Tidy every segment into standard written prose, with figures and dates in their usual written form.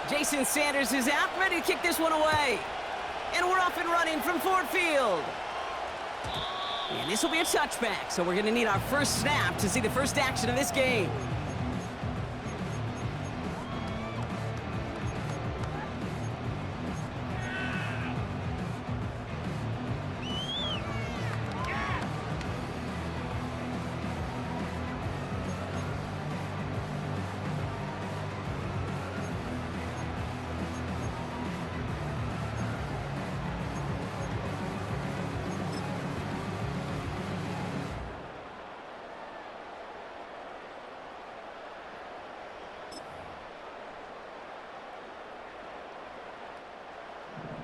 Jason Sanders is out, ready to kick this one away. And we're off and running from Ford Field. And this will be a touchback, so we're going to need our first snap to see the first action of this game.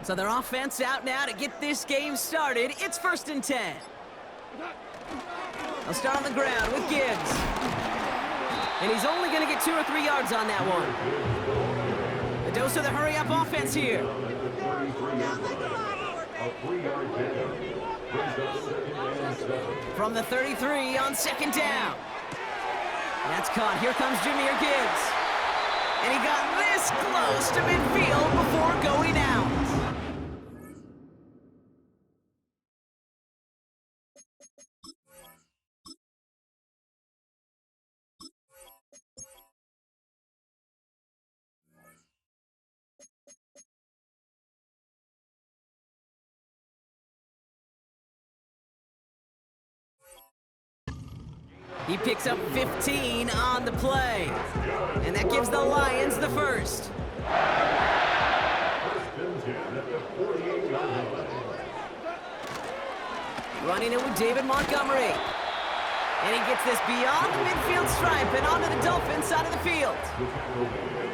So their offense out now to get this game started. It's 1st and 10. They'll start on the ground with Gibbs. And he's only going to get 2 or 3 yards on that one. A dose of the hurry-up offense here. From the 33 on 2nd down. That's caught. Here comes Jahmyr Gibbs. And he got this close to midfield before going out. He picks up 15 on the play. And that gives the Lions the first. Running it with David Montgomery. And he gets this beyond the midfield stripe and onto the Dolphins side of the field.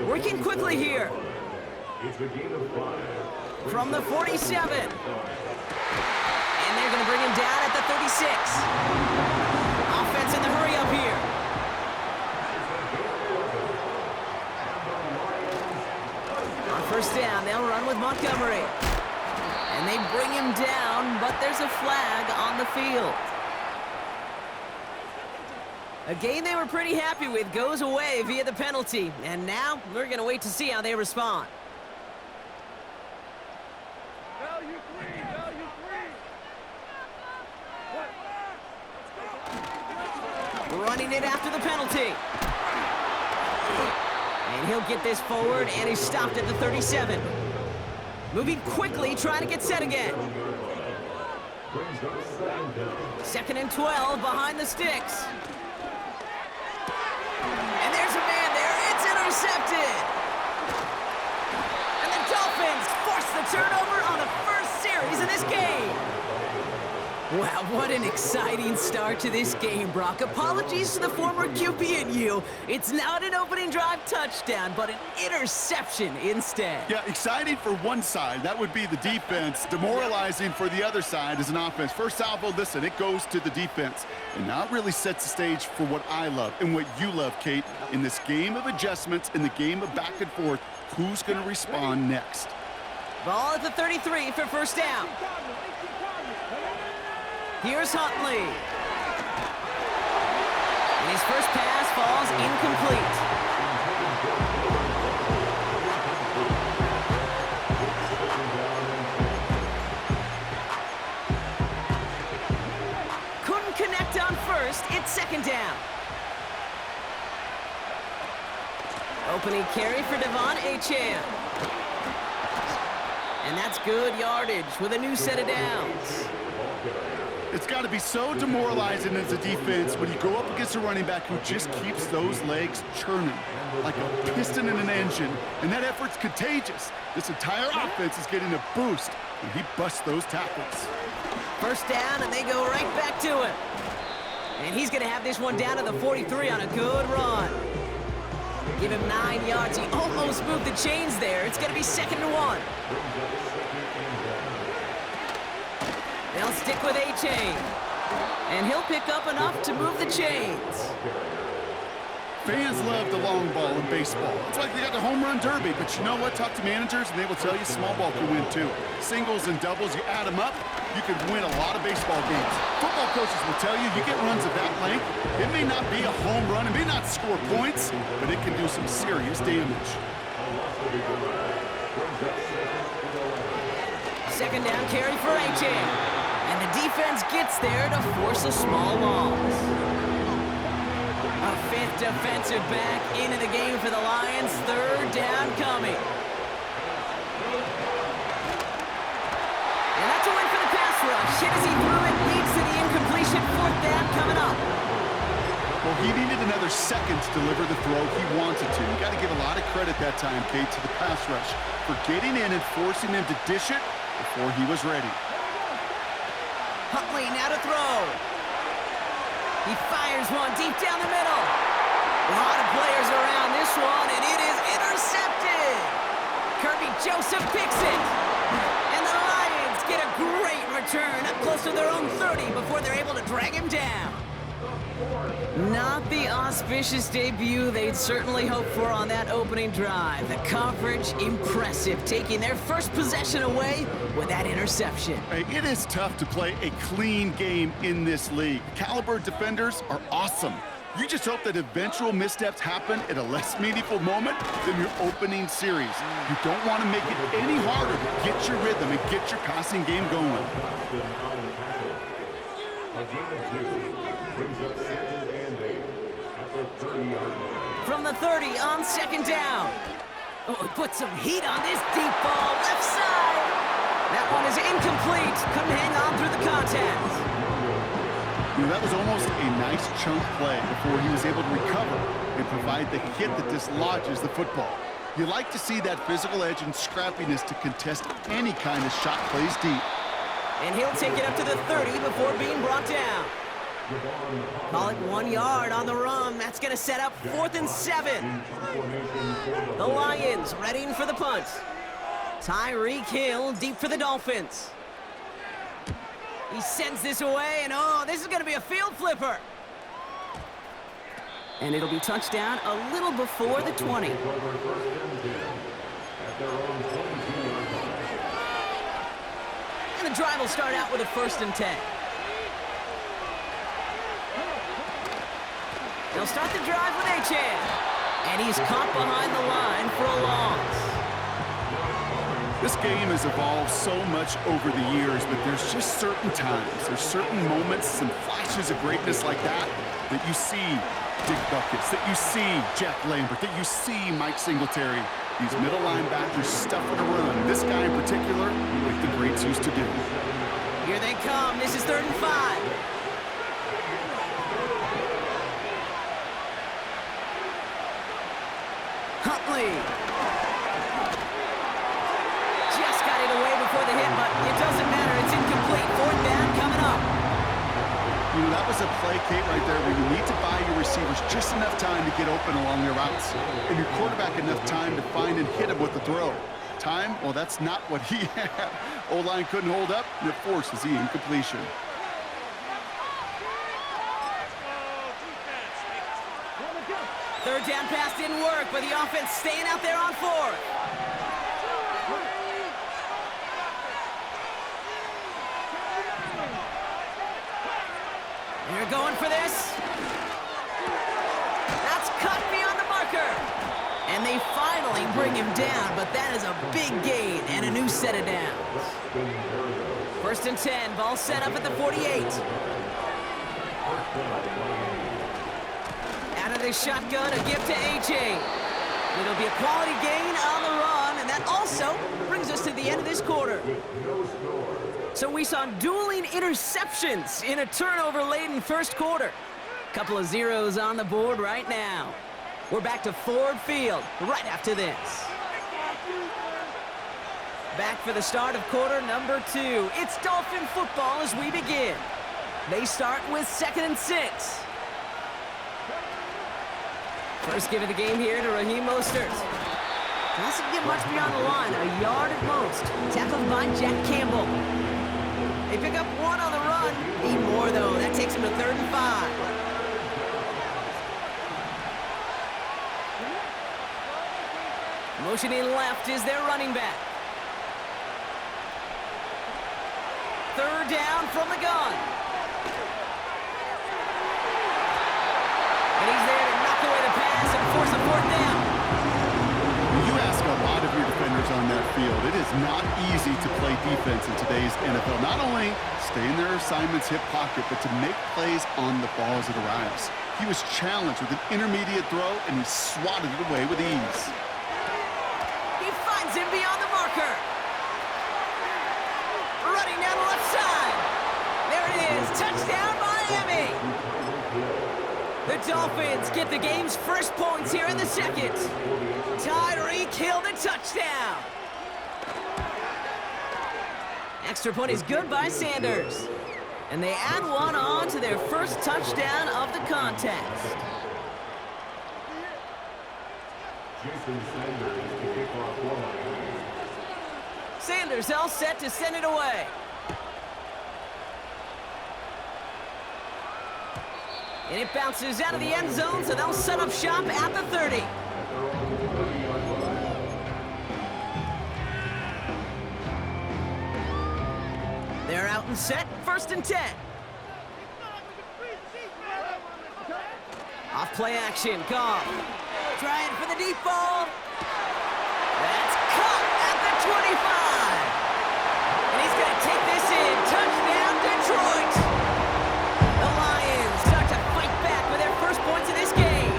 Working quickly here. From the 47. And they're going to bring him down at the 36. Offense in the hurry up here. On 1st down, they'll run with Montgomery. And they bring him down, but there's a flag on the field. A game they were pretty happy with goes away via the penalty. And now we're going to wait to see how they respond. Running it after the penalty. And he'll get this forward, and he's stopped at the 37. Moving quickly, trying to get set again. 2nd and 12 behind the sticks. And there's a man there. It's intercepted. And the Dolphins force the turnover on the first series of this game. Wow, what an exciting start to this game, Brock. Apologies to the former QB and you. It's not an opening drive touchdown, but an interception instead. Yeah, exciting for one side. That would be the defense. Demoralizing for the other side as an offense. First salvo, listen, it goes to the defense. And now it really sets the stage for what I love and what you love, Kate. In this game of adjustments, in the game of back and forth, who's going to respond next? Ball at the 33 for 1st down. Here's Huntley. And his first pass falls incomplete. Couldn't connect on 1st. It's 2nd down. Opening carry for Devon Achane. And that's good yardage with a new set of downs. It's got to be so demoralizing as a defense when you go up against a running back who just keeps those legs churning like a piston in an engine, and that effort's contagious. This entire offense is getting a boost when he busts those tackles. 1st down, and they go right back to him. And he's going to have this one down to the 43 on a good run. Give him 9 yards. He almost moved the chains there. It's going to be 2nd and 1. They'll stick with Achane. And he'll pick up enough to move the chains. Fans love the long ball in baseball. It's like they got the home run derby, but you know what? Talk to managers and they will tell you small ball can win too. Singles and doubles, you add them up, you could win a lot of baseball games. Football coaches will tell you, you get runs of that length, it may not be a home run, it may not score points, but it can do some serious damage. Second down carry for A.J. And the defense gets there to force a small loss. A fifth defensive back into the game for the Lions. Third down coming. And that's a win for the pass rush. Hit as he threw it, leads to the incompletion. Fourth down coming up. Well, he needed another second to deliver the throw he wanted to. You got to give a lot of credit that time, Kate, to the pass rush for getting in and forcing him to dish it before he was ready. Huntley now to throw. He fires one deep down the middle. A lot of players around this one, and it is intercepted. Kirby Joseph picks it. And the Lions get a great return up close to their own 30 before they're able to drag him down. Not the auspicious debut they'd certainly hoped for on that opening drive. The coverage, impressive, taking their first possession away with that interception. Hey, it is tough to play a clean game in this league. Caliber defenders are awesome. You just hope that eventual missteps happen at a less meaningful moment than your opening series. You don't want to make it any harder to get your rhythm and get your passing game going. From the 30 on second down. Oh, put some heat on this deep ball, left side. That one is incomplete. Couldn't hang on through the contact. You know, that was almost a nice chunk play before he was able to recover and provide the hit that dislodges the football. You like to see that physical edge and scrappiness to contest any kind of shot plays deep. And he'll take it up to the 30 before being brought down. Call it 1 yard on the run. That's going to set up 4th and 7. The Lions readying for the punt. Tyreek Hill deep for the Dolphins. He sends this away, and oh, this is going to be a field flipper. And it'll be touchdown a little before the 20. And the drive will start out with a 1st and 10. They'll start the drive with A-Chan. And he's caught behind the line for a loss. This game has evolved so much over the years, but there's just certain times, there's certain moments, some flashes of greatness like that you see Dick Buckets, that you see Jack Lambert, that you see Mike Singletary. These middle linebackers stuffing a run. This guy in particular, like the greats used to do. Here they come. This is 3rd and 5. Huntley. Just got it away before the hit, but it doesn't matter. It's incomplete. 4th down coming up. You know, that was a play, Kate, right there where you need to buy your receivers just enough time to get open along their routes. And your quarterback enough time to find and hit him with the throw. Time? Well, that's not what he had. O-line couldn't hold up, and it forces the incompletion. Third down pass didn't work, but the offense staying out there on 4th. They're going for this. That's cut beyond the marker. And they finally bring him down, but that is a big gain and a new set of downs. 1st and 10, ball set up at the 48. Out of the shotgun, a gift to A.J. It'll be a quality gain on the run, and that also brings us to the end of this quarter. So we saw dueling interceptions in a turnover-laden first quarter. Couple of zeros on the board right now. We're back to Ford Field right after this. Back for the start of quarter number 2. It's Dolphin football as we begin. They start with 2nd and 6. First give of the game here to Raheem Mostert. Doesn't get much beyond the line, a yard at most. Tackled by Jack Campbell. They pick up 1 on the run. Need more, though. That takes him to 3rd and 5. Motioning left is their running back. Third down from the gun. And he's there to knock away the pass and force a fourth down. You ask a lot of your defenders on that field. It is not easy to play defense in today's NFL. Not only stay in their assignment's hip pocket, but to make plays on the ball as it arrives. He was challenged with an intermediate throw, and he swatted it away with ease. He finds him beyond the marker. Running down the left side. There it is. Touchdown, Miami. The Dolphins get the game's first points here in the second. Tyreek Hill the touchdown. Extra point is good by Sanders. And they add one on to their first touchdown of the contest. Sanders all set to send it away. And it bounces out of the end zone, so they'll set up shop at the 30. They're out and set, 1st and 10. Off play action, Goff. Trying for the deep ball. That's caught at the 25. And he's going to take this in. Touchdown, Detroit. The Lions start to fight back with their first points in this game.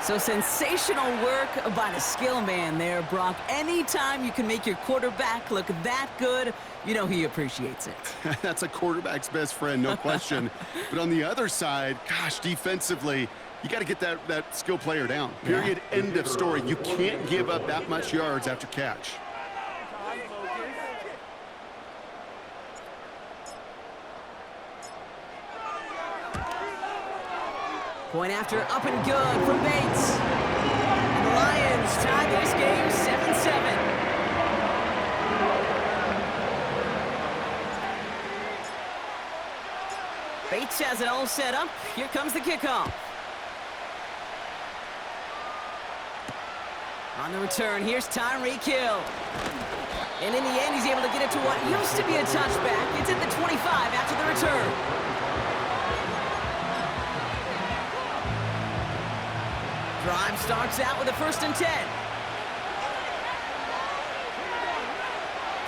So sensational work by the skill man there, Brock. Anytime you can make your quarterback look that good, you know he appreciates it. That's a quarterback's best friend, no question. But on the other side, gosh, defensively, you got to get that skill player down. Period, end of story. You can't give up that much yards after catch. Point after, up and good from Bates. And the Lions tie this game 7-7. Bates has it all set up. Here comes the kickoff. On the return, here's Tyreek Hill. And in the end, he's able to get it to what used to be a touchback. It's at the 25 after the return. Drive starts out with a 1st and 10.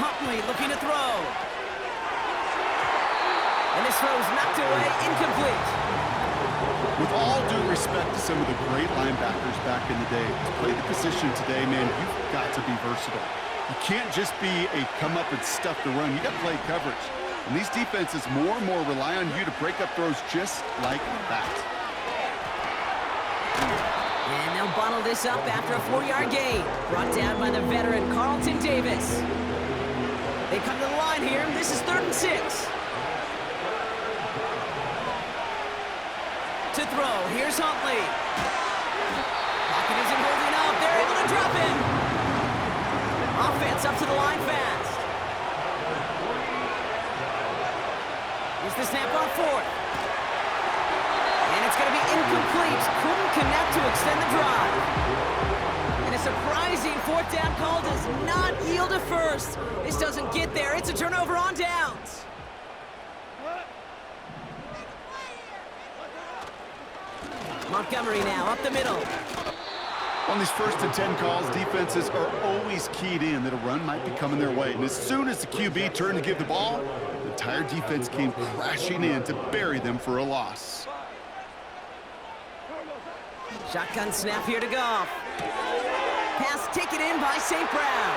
Huntley looking to throw. And this throw's knocked away, incomplete. With all due respect to some of the great linebackers back in the day, to play the position today, man, you've got to be versatile. You can't just be a come up and stuff the run. You got to play coverage. And these defenses more and more rely on you to break up throws just like that. And they'll bottle this up after a 4-yard gain. Brought down by the veteran Carlton Davis. They come to the line here. This is 3rd and 6. To throw, here's Huntley. Pocket isn't holding up. They're able to drop him. Offense up to the line fast. Here's the snap on 4th. And it's going to be incomplete. Couldn't connect to extend the drive. And a surprising 4th down call does not yield a first. This doesn't get there. It's a turnover on downs. Montgomery now up the middle. On these 1st and 10 calls, defenses are always keyed in that a run might be coming their way. And as soon as the QB turned to give the ball, the entire defense came crashing in to bury them for a loss. Shotgun snap here to Goff. Pass taken in by St. Brown.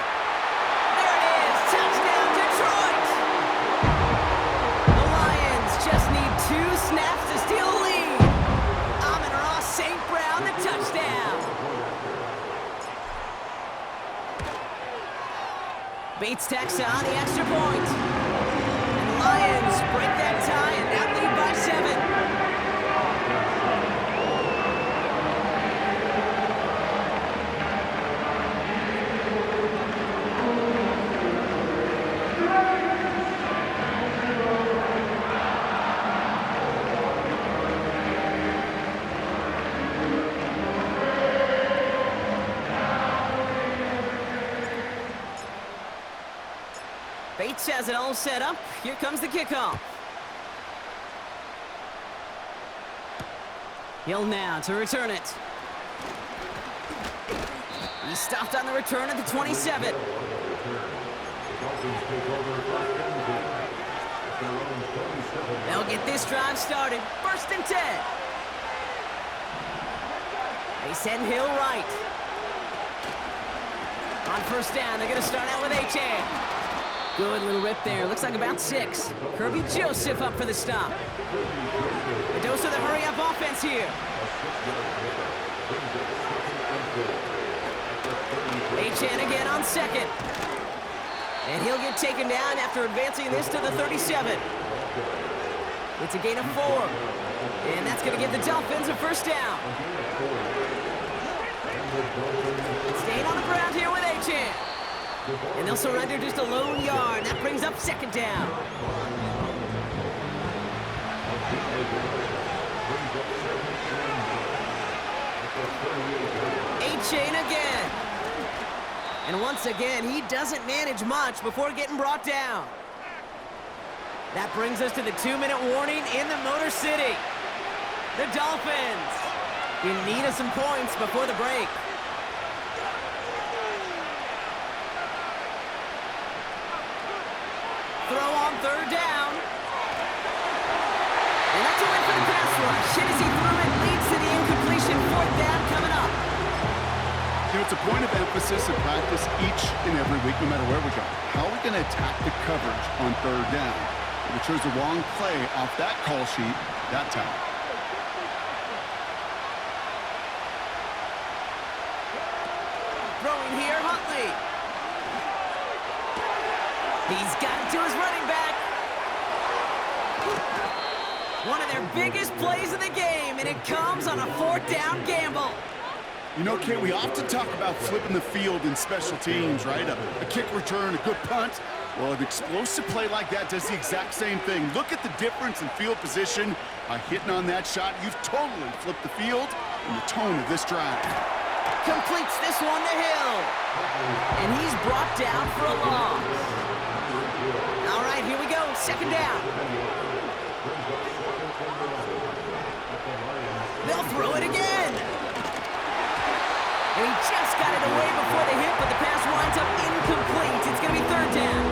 There it is. Touchdown, Detroit. The Lions just need 2 snaps to steal the lead. St. Brown, the touchdown. Bates tacks on the extra point. And the Lions break that tie and now lead by 7. Bates has it all set up. Here comes the kickoff. Hill now to return it. He stopped on the return at the 27. They'll get this drive started. 1st and 10. They send Hill right. On 1st down, they're going to start out with H.A. Good little rip there. Looks like about 6. Kirby Joseph up for the stop. A dose of the hurry-up offense here. H.A. again on 2nd. And he'll get taken down after advancing this to the 37. It's a gain of 4. And that's going to give the Dolphins a 1st down. Staying on the ground here with H.A. And they'll surrender just a lone yard. That brings up 2nd down. H.A. again. And once again, he doesn't manage much before getting brought down. That brings us to the 2-minute warning in the Motor City. The Dolphins in need of some points before the break. Throw on 3rd down. And that's a win for the pass rush. Hit as he threw it, leads to the incompletion. 4th down coming up. You know, it's a point of emphasis in practice each and every week, no matter where we go. How are we going to attack the coverage on 3rd down? We chose the wrong play off that call sheet that time. Throwing here, Huntley. He's got it to his running back. One of their biggest plays of the game, and it comes on a 4th down gamble. You know, Kate, we often talk about flipping the field in special teams, right? A kick return, a good punt. Well, an explosive play like that does the exact same thing. Look at the difference in field position. By hitting on that shot, you've totally flipped the field and the tone of this drive. Completes this one to Hill. And he's brought down for a loss. All right, here we go. 2nd down. They'll throw it again. And he just got it away before the hit, but the pass winds up incomplete. It's going to be 3rd down.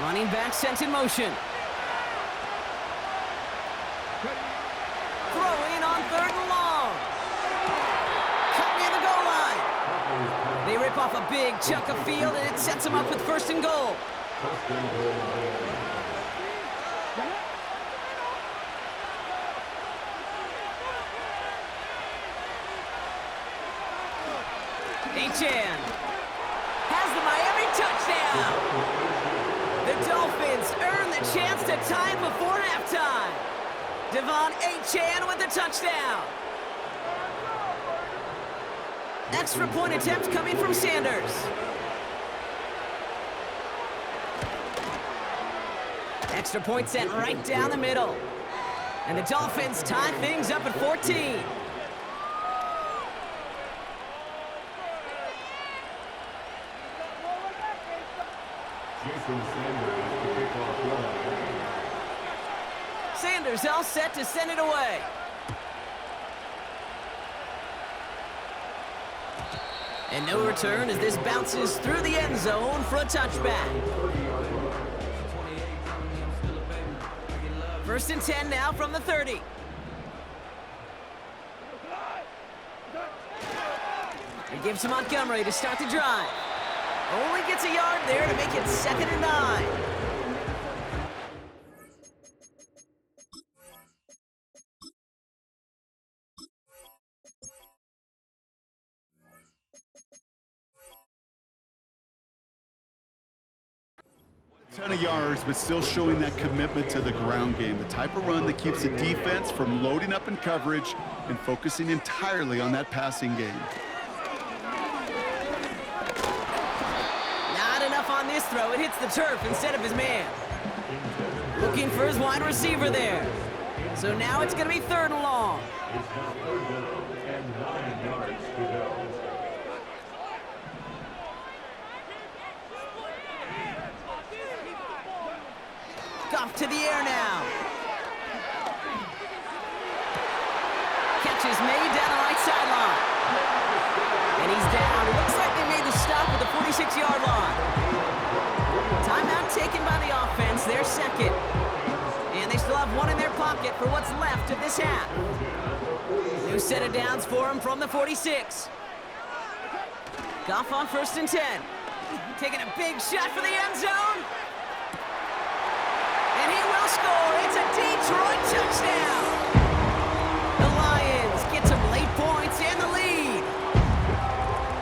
Running back sent in motion. Throwing on 3rd and long. Cut near the goal line. They rip off a big chunk of field, and it sets them up with 1st and goal. H.A. has the Miami touchdown. The Dolphins earn the chance to tie it before halftime. Devon H.A. with the touchdown. Extra point attempt coming from Sanders. Extra point sent right down the middle. And the Dolphins tie things up at 14. Sanders all set to send it away. And no return as this bounces through the end zone for a touchback. 1st and 10 now from the 30. It gives to Montgomery to start the drive. Only gets a yard there to make it 2nd and 9. Ton of yards, but still showing that commitment to the ground game. The type of run that keeps the defense from loading up in coverage and focusing entirely on that passing game. Not enough on this throw. It hits the turf instead of his man. Looking for his wide receiver there. So now it's going to be 3rd and long. It's now 3rd down and 9 yards to go. Off to the air now. Catch is made down the right sideline. And he's down. It looks like they made the stop at the 46-yard line. Timeout taken by the offense. Their 2nd. And they still have 1 in their pocket for what's left of this half. New set of downs for him from the 46. Goff on 1st and 10. Taking a big shot for the end zone. And he will score. It's a Detroit touchdown. The Lions get some late points and the lead.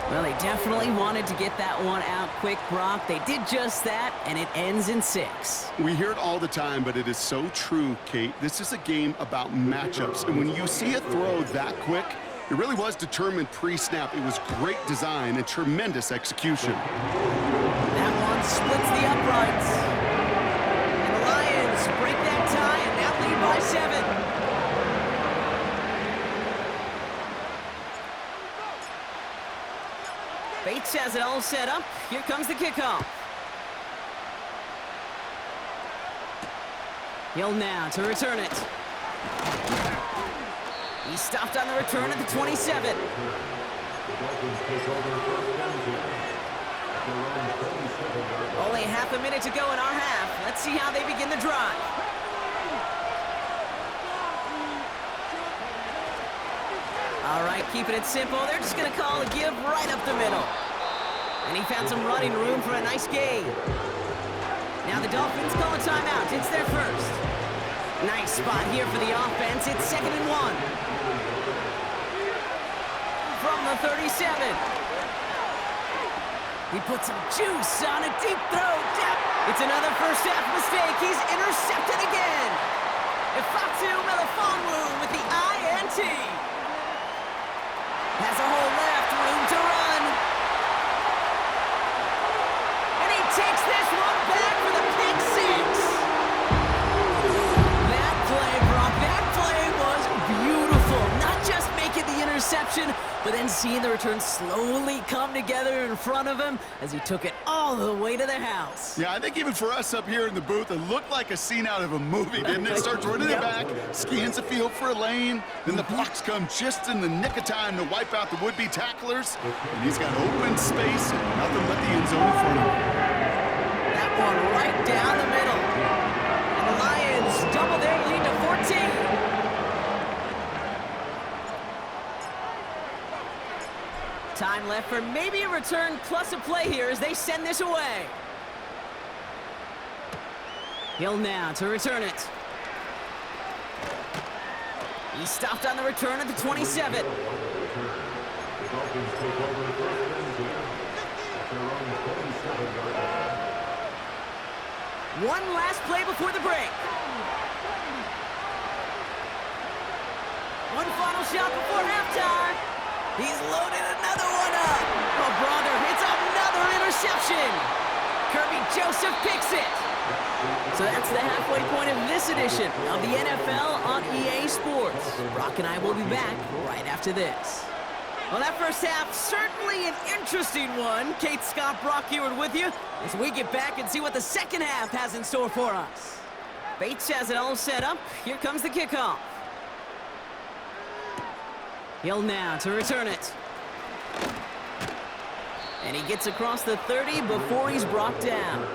Well, they definitely wanted to get that one out quick, Brock. They did just that, and it ends in 6. We hear it all the time, but it is so true, Kate. This is a game about matchups, and when you see a throw that quick, it really was determined pre-snap. It was great design and tremendous execution. That one splits the uprights. Break that tie and now lead by 7. Bates has it all set up. Here comes the kickoff. Hill now to return it. He stopped on the return at the 27. Only half a minute to go in our half. Let's see how they begin the drive. All right, keeping it simple. They're just going to call a give right up the middle. And he found some running room for a nice gain. Now the Dolphins call a timeout. It's their first. Nice spot here for the offense. It's 2nd and 1. From the 37. He put some juice on a deep throw. It's another first half mistake. He's intercepted again. Ifatu Melifonwu with the INT. Has a hole left, room to run. And he takes this one back for the pick 6. That play, Brock, that play was beautiful. Not just making the interception, but then seeing the return slowly come together in front of him as he took it all the way to the house. Yeah, I think even for us up here in the booth, it looked like a scene out of a movie, didn't it? Starts running it back, scans the field for a lane, then the blocks come just in the nick of time to wipe out the would-be tacklers, and he's got open space and nothing but the end zone in front of him. That one right down the middle. And the Lions double their lead to 14. Time left for maybe a return plus a play here as they send this away. Hill now to return it. He stopped on the return at the 27. One last play before the break. One final shot before halftime. He's loaded another one up. Oh, brother, it's another interception. Kirby Joseph picks it. So that's the halfway point of this edition of the NFL on EA Sports. Brock and I will be back right after this. Well, that first half, certainly an interesting one. Kate, Scott, Brock Heward with you as we get back and see what the second half has in store for us. Bates has it all set up. Here comes the kickoff. Hill now to return it. And he gets across the 30 before he's brought down.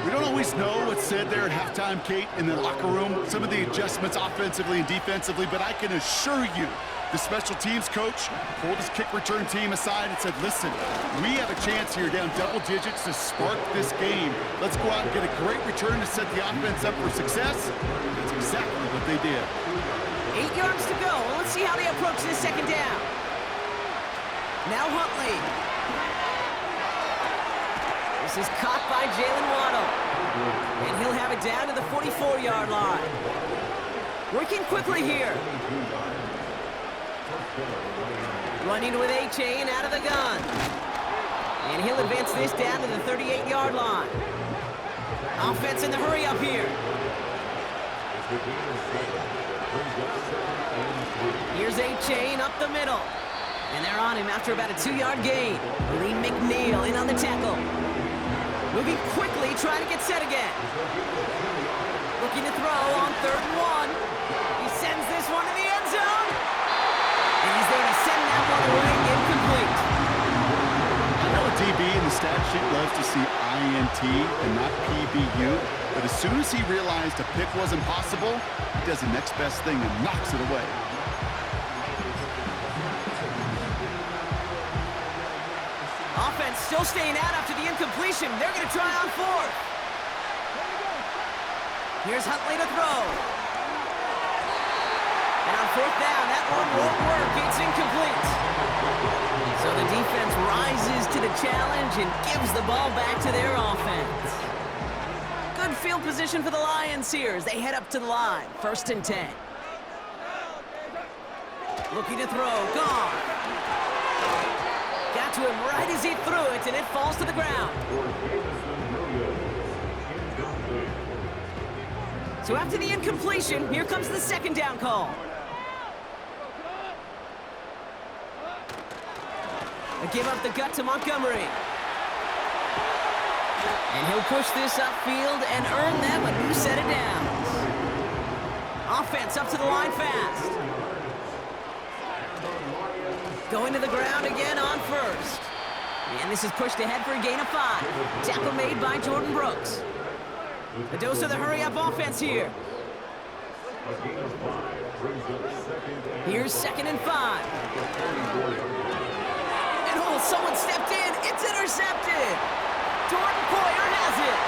We don't always know what's said there at halftime, Kate, in the locker room. Some of the adjustments offensively and defensively, but I can assure you the special teams coach pulled his kick return team aside and said, listen, we have a chance here down double digits to spark this game. Let's go out and get a great return to set the offense up for success. That's exactly what they did. 8 yards to go. Let's see how they approach this second down. Now Huntley. This is caught by Jalen Waddle. And he'll have it down to the 44-yard line. Working quickly here. Running with A-Chain out of the gun. And he'll advance this down to the 38-yard line. Offense in the hurry up here. The game is 7. Brings up 2nd and 3. Here's a chain up the middle. And they're on him after about a 2-yard gain. Lee McNeil in on the tackle. Moving quickly, trying to get set again. Looking to throw on 3rd and 1. He sends this one to the end zone. And he's there to send that one away, incomplete. I know a DB in the stat sheet loves to see INT and not PBU, but as soon as he realized a pick wasn't possible, he does the next best thing and knocks it away. Offense still staying out after the incompletion. They're going to try on 4th. Here's Huntley to throw. And on 4th down, that one won't work. It's incomplete. So the defense rises to the challenge and gives the ball back to their offense. Good field position for the Lions here as they head up to the line. 1st and 10. Looking to throw. Gone. Got to him right as he threw it, and it falls to the ground. So after the incompletion, here comes the 2nd down call. They give up the gut to Montgomery. And he'll push this upfield and earn them a new set of downs. Offense up to the line fast. Going to the ground again on 1st. And this is pushed ahead for a gain of 5. Tackle made by Jordan Brooks. A dose of the hurry-up offense here. Here's 2nd and 5. And oh, someone stepped in. It's intercepted. Jordan Poyer has it.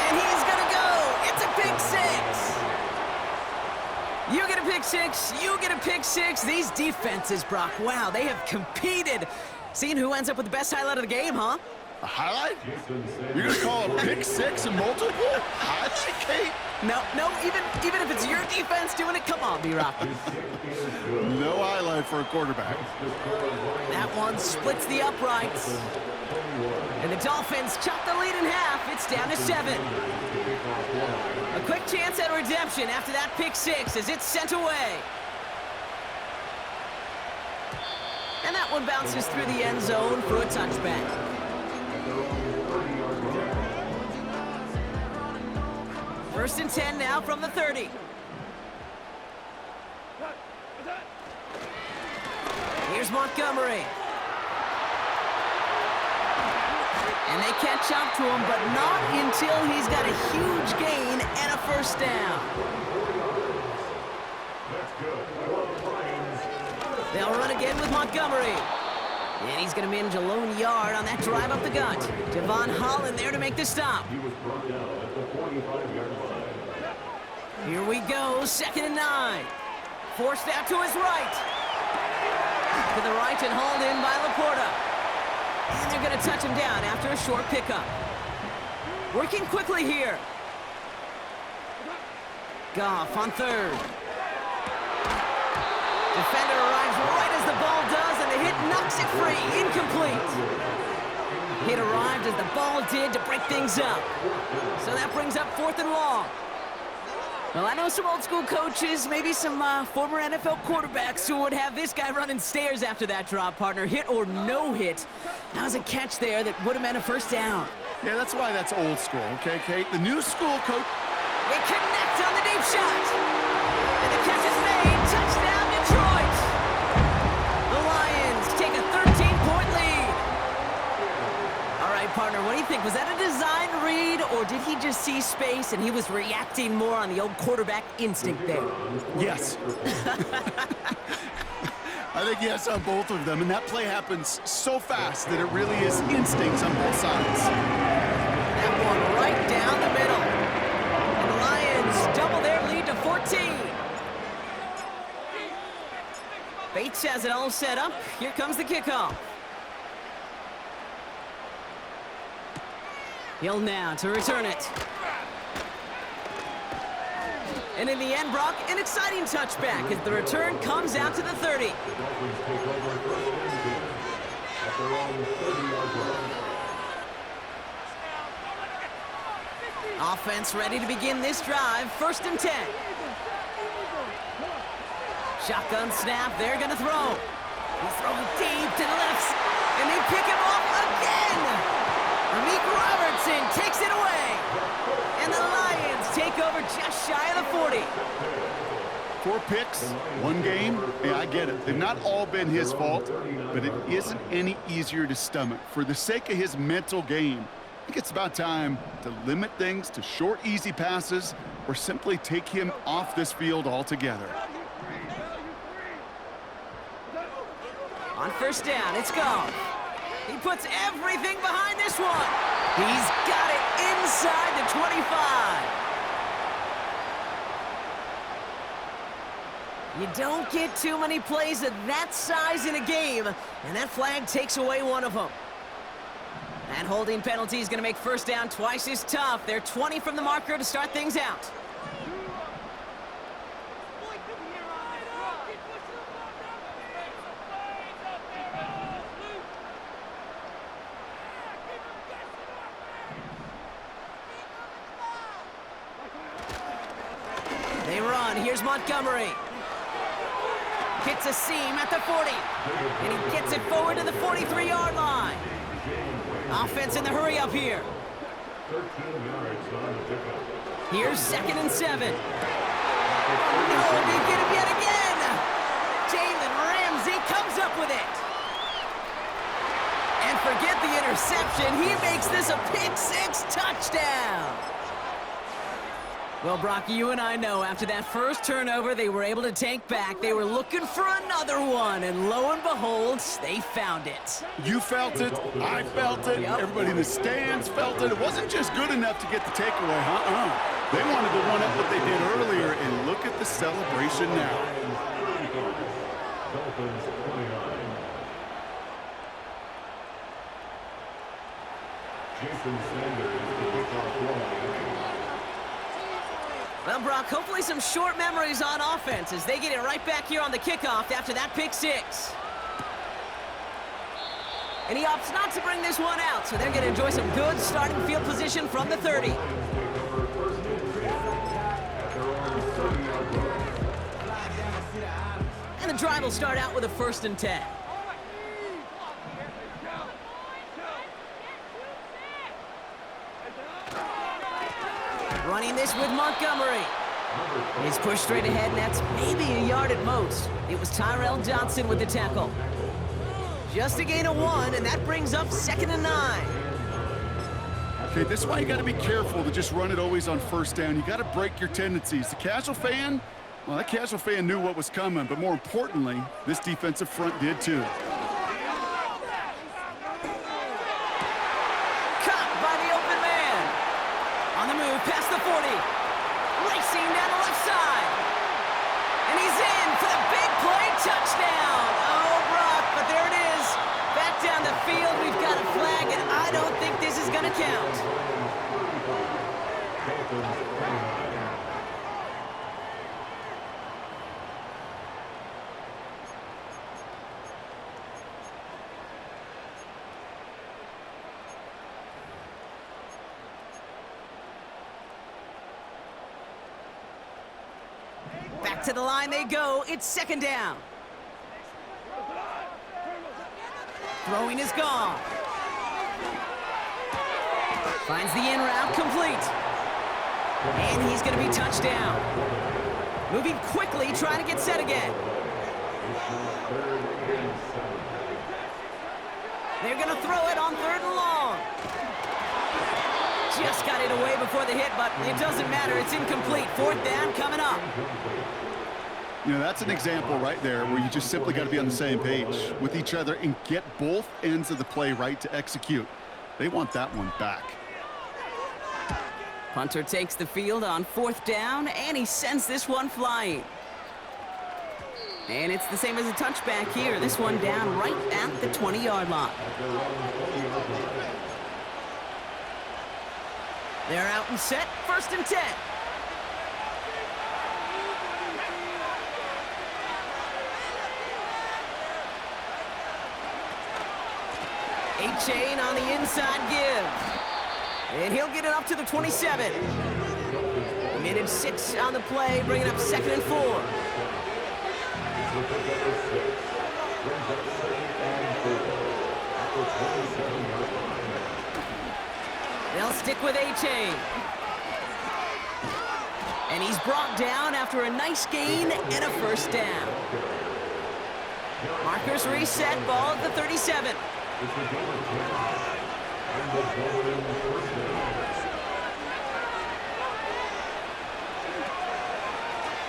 And he's going to go. It's a pick 6. You get a pick 6. You get a pick 6. These defenses, Brock, wow, they have competed. Seeing who ends up with the best highlight of the game, huh? A highlight? You're going to call a pick 6 and multiple? Highlight, Kate? No, even if it's your defense doing it, come on, B-Rock. No highlight for a quarterback. That one splits the uprights. And the Dolphins chop the lead in half. It's down to 7. A quick chance at redemption after that pick 6 as it's sent away. And that one bounces through the end zone for a touchback. First and 10 now from the 30. Here's Montgomery. And they catch up to him, but not until he's got a huge gain and a 1st down. They'll run again with Montgomery. And he's going to manage a lone yard on that drive up the gut. Devon Holland there to make the stop. He was brought down at the 45-yard line. Here we go, 2nd and 9. Forced out to his right. To the right and hauled in by Laporta. And they're going to touch him down after a short pickup. Working quickly here. Goff on 3rd. Defender arrives right as the ball does, and the hit knocks it free. Incomplete. Hit arrived as the ball did to break things up. So that brings up 4th and long. Well, I know some old school coaches, maybe some former NFL quarterbacks who would have this guy running stairs after that drop, partner. Hit or no hit. That was a catch there that would have meant a 1st down. Yeah, that's why that's old school, okay, Kate? The new school coach... They connect on the deep shot. And the catch is made. Touchdown, Detroit. The Lions take a 13-point lead. All right, partner, what do you think? Was that a design read, or did he just see space and he was reacting more on the old quarterback instinct there? Yes. I think yes on both of them, and that play happens so fast that it really is instincts on both sides. That one right down the middle. And the Lions double their lead to 14. Bates has it all set up. Here comes the kickoff. Hill now to return it. And in the end, Brock, an exciting touchback as the return comes out to the 30. The Dolphins take over 1st and 10 at their own 30-yard line. Offense ready to begin this drive. 1st and 10. Shotgun snap. They're going to throw. He's throwing deep to the left. And they pick him off again. Amik Robertson takes it away. And the Lions take over just shy of the 40. 4 picks, 1 game. Yeah, I get it. They've not all been his fault, but it isn't any easier to stomach. For the sake of his mental game, I think it's about time to limit things to short, easy passes or simply take him off this field altogether. On 1st down, it's gone. He puts everything behind this one. He's got it inside the 25. You don't get too many plays of that size in a game, and that flag takes away one of them. That holding penalty is going to make 1st down twice as tough. They're 20 from the marker to start things out. They run. Here's Montgomery. Hits a seam at the 40. And he gets it forward to the 43-yard line. Offense in the hurry up here. 13 yards on the pickup. Here's 2nd and 7. Oh, no, they get him yet again. Jalen Ramsey comes up with it. And forget the interception. He makes this a pick-6 touchdown. Well, Brock, you and I know after that first turnover, they were able to take back. They were looking for another one, and lo and behold, they found it. You felt it. I felt it. Yep. Everybody in the stands felt it. It wasn't just good enough to get the takeaway. They wanted to one-up what they did earlier, and look at the celebration now. Dolphins 29. Jason Sanders, the kickoff line. Well, Brock, hopefully some short memories on offense as they get it right back here on the kickoff after that pick-6. And he opts not to bring this one out, so they're going to enjoy some good starting field position from the 30. And the drive will start out with a 1st and 10. Running this with Montgomery. He's pushed straight ahead, and that's maybe a yard at most. It was Tyrell Johnson with the tackle. Just a gain of 1, and that brings up 2nd and 9. Okay, this is why you got to be careful to just run it always on 1st down. You got to break your tendencies. The casual fan, well, that casual fan knew what was coming, but more importantly, this defensive front did too. Past the 40, racing down the left side, and he's in for the big play touchdown. Oh, Brock, but there it is. Back down the field, we've got a flag, and I don't think this is going to count. Back to the line they go. It's 2nd down. Throwing is gone. Finds the in route complete. And he's going to be touched down. Moving quickly, trying to get set again. They're going to throw it on 3rd and long. Just got it away before the hit, but it doesn't matter. It's incomplete. 4th down coming up. You know, that's an example right there where you just simply got to be on the same page with each other and get both ends of the play right to execute. They want that one back. Punter takes the field on 4th down, and he sends this one flying. And it's the same as a touchback here. This one down right at the 20-yard line. They're out and set. 1st and 10. A-chain on the inside give. And he'll get it up to the 27. Minute 6 on the play, bringing up 2nd and 4. They'll stick with A-Chain. And he's brought down after a nice gain and a first down. Markers reset, ball at the 37.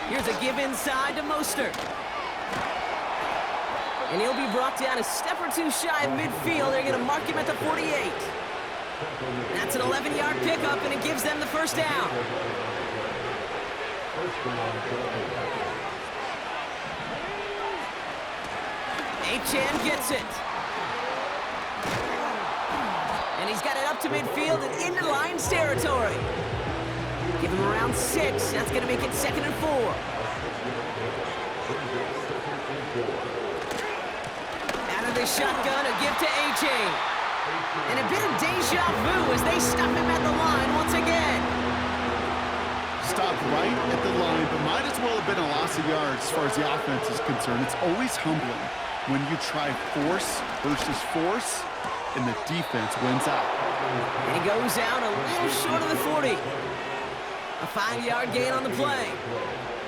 Here's a give inside to Mostert. And he'll be brought down a step or two shy of midfield. They're going to mark him at the 48. That's an 11-yard pickup, and it gives them the first down. A-Chan gets it. And he's got it up to midfield and into Lions territory. Give him around 6. That's going to make it 2nd and 4. Out of the shotgun, a give to A-Chain. And a bit of deja vu as they stop him at the line once again. Stopped right at the line, but might as well have been a loss of yards as far as the offense is concerned. It's always humbling when you try force versus force, and the defense wins out. And he goes out a little short of the 40. A 5-yard gain on the play.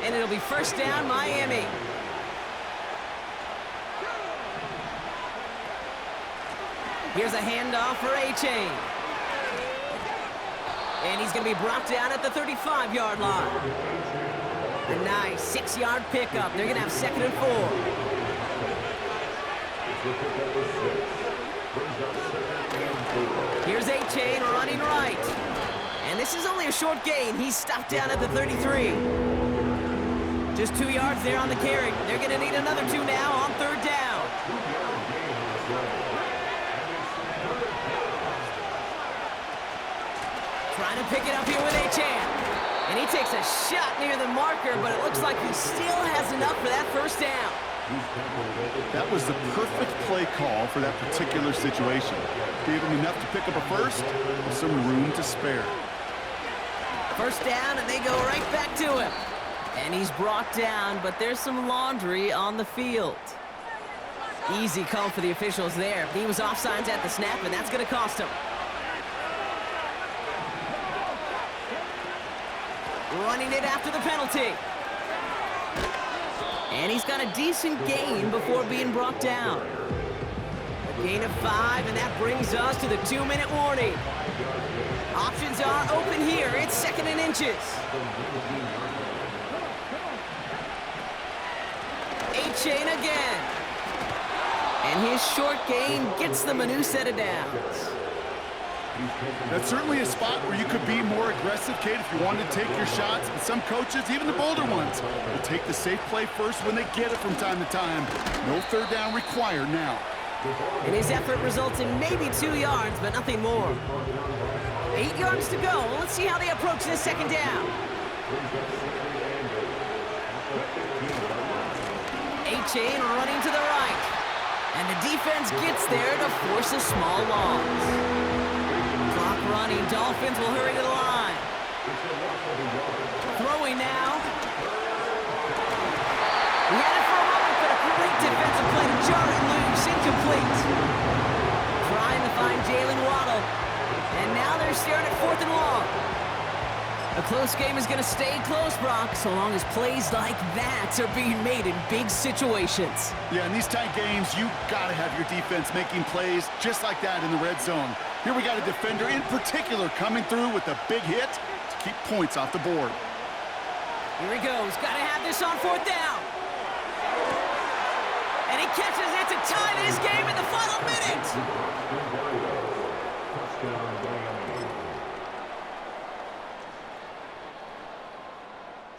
And it'll be first down, Miami. Here's a handoff for A-Chain. And he's going to be brought down at the 35-yard line. A nice 6-yard pickup. They're going to have 2nd and 4. Here's A-Chain running right. And this is only a short gain. He's stopped down at the 33. Just 2 yards there on the carry. They're going to need another 2 now on 3rd down. Trying to pick it up here with A-Chan. And he takes a shot near the marker, but it looks like he still has enough for that first down. That was the perfect play call for that particular situation. Gave him enough to pick up a first with some room to spare. First down, and they go right back to him. And he's brought down, but there's some laundry on the field. Easy call for the officials there. He was offsides at the snap, and that's going to cost him. Running it after the penalty. And he's got a decent gain before being brought down. A gain of 5, and that brings us to the 2-minute warning. Options are open here. It's 2nd and inches. A-Chain again. And his short gain gets them a new set of downs. That's certainly a spot where you could be more aggressive, Kate, if you wanted to take your shots. And some coaches, even the bolder ones, will take the safe play first when they get it from time to time. No 3rd down required now. And his effort results in maybe 2 yards, but nothing more. 8 yards to go. Let's see how they approach this 2nd down. A-Chain running to the right. And the defense gets there to force a small loss. Clock running. Dolphins will hurry to the line. Throwing now. He had it for a moment, but a great defensive play to jar it loose. Incomplete. Trying to find Jalen Waddle. And now they're staring at 4th and long. A close game is going to stay close, Brock, so long as plays like that are being made in big situations. Yeah, in these tight games, you got to have your defense making plays just like that in the red zone. Here we got a defender in particular coming through with a big hit to keep points off the board. Here he goes. Got to have this on 4th down. And he catches it to tie this game in the final minute.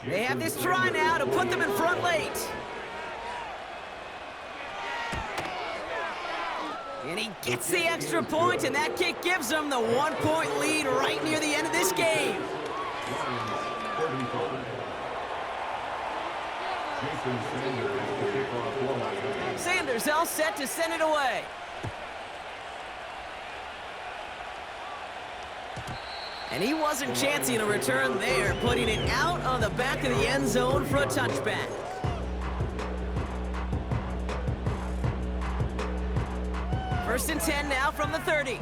They have this try now to put them in front late. And he gets the extra point, and that kick gives them the 1-point lead right near the end of this game. Sanders all set to send it away. And he wasn't chancing a return there, putting it out on the back of the end zone for a touchback. First and 10 now from the 30.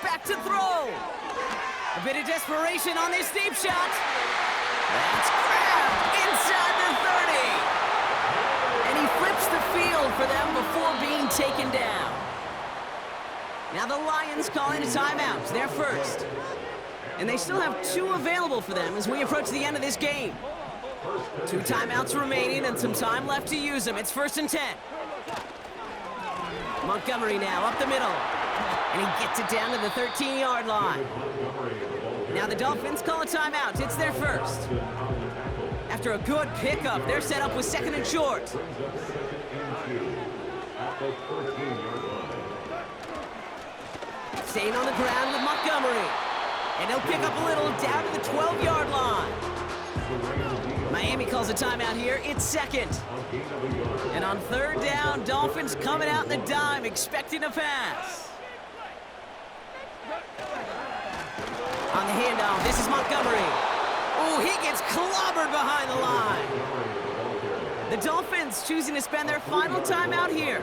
Back to throw. A bit of desperation on this deep shot. That's grabbed inside the 30. And he flips the field for them before being taken down. Now the Lions calling a timeout. They're first. And they still have 2 available for them as we approach the end of this game. 2 timeouts remaining and some time left to use them. It's first and 10. Montgomery now up the middle. And he gets it down to the 13-yard line. Now the Dolphins call a timeout. It's their first. After a good pickup, they're set up with second and short. Staying on the ground with Montgomery. And he'll pick up a little down to the 12-yard line. Miami calls a timeout here. It's second. And on third down, Dolphins coming out in the dime, expecting a pass. On the handoff, this is Montgomery. Ooh, he gets clobbered behind the line. The Dolphins choosing to spend their final timeout here.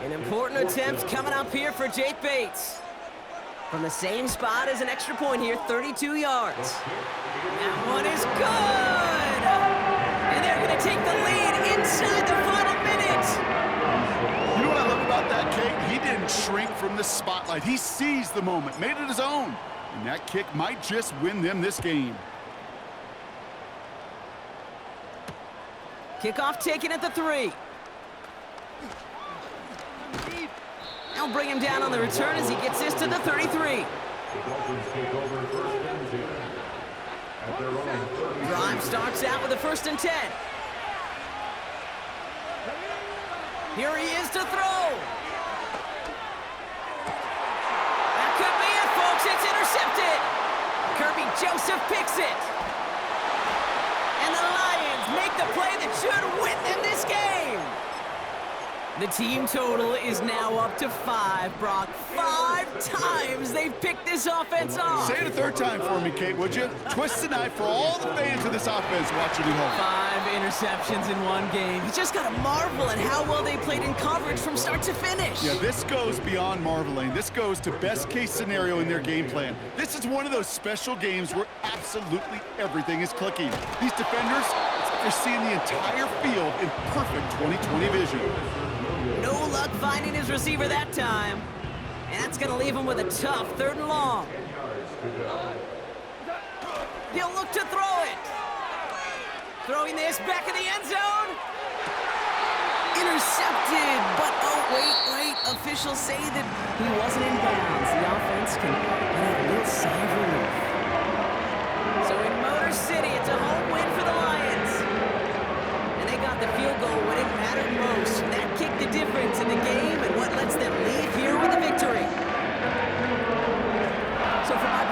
An important attempt coming up here for Jake Bates. From the same spot as an extra point here, 32 yards. That one is good! And they're going to take the lead inside the final minute. You know what I love about that, Kate? He didn't shrink from the spotlight. He seized the moment, made it his own. And that kick might just win them this game. Kickoff taken at the 3. They'll bring him down on the return as he gets this to the 33. The Dolphins take over first and 10. At their own 30. Drive starts out with a first and 10. Here he is to throw. That could be it, folks. It's intercepted. Kirby Joseph picks it. And the Lions make the play that should win them this game. The team total is now up to 5, Brock. 5 times they've picked this offense off. Say it a third time for me, Kate, would you? Twist the knife for all the fans of this offense watching at home. 5 interceptions in one game. You just got to marvel at how well they played in coverage from start to finish. Yeah, this goes beyond marveling. This goes to best case scenario in their game plan. This is one of those special games where absolutely everything is clicking. These defenders, it's like they're seeing the entire field in perfect 20/20 vision. No luck finding his receiver that time. And that's going to leave him with a tough 3rd and long. He'll look to throw it. Throwing this back in the end zone. Intercepted, but oh, wait. Officials say that he wasn't in bounds. The offense can let a little sigh of relief. So in Motor City, it's a home win for the Lions. And they got the field goal when it mattered most. That kicked the difference in the game and what lets them leave here with a victory. So for my